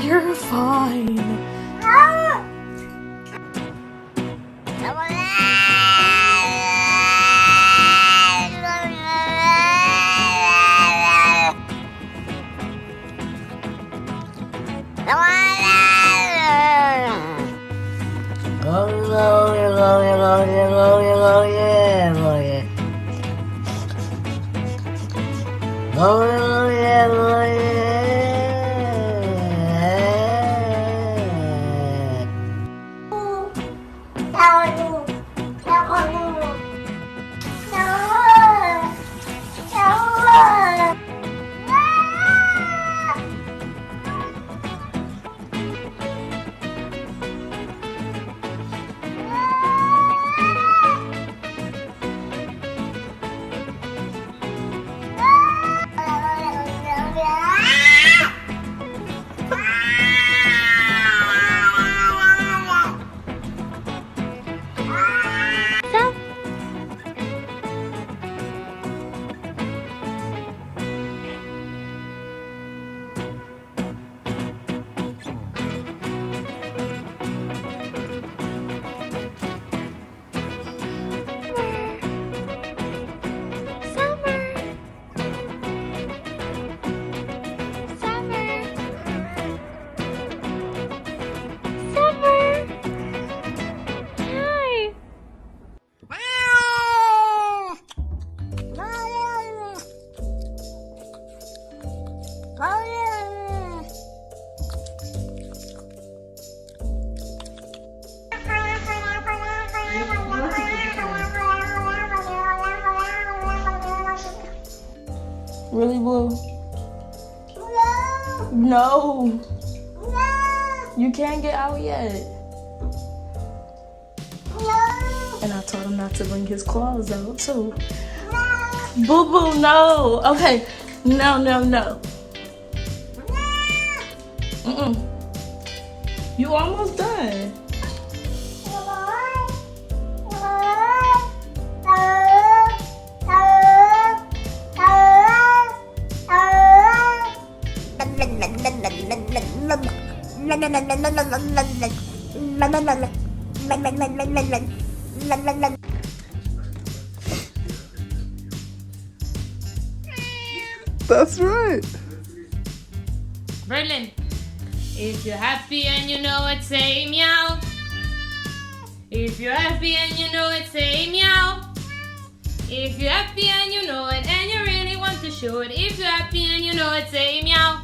You're fine. Really, Blue? No. No. You can't get out yet. No. And I told him not to bring his claws out, too. No. Boo Boo, no. Okay. No. No. Mm-mm. You almost done. That's right. Berlin. If you're happy and you know it, say meow. If you're happy and you know it, say meow. If you're happy and you know it and you really want to show it, if you're happy and you know it, say meow.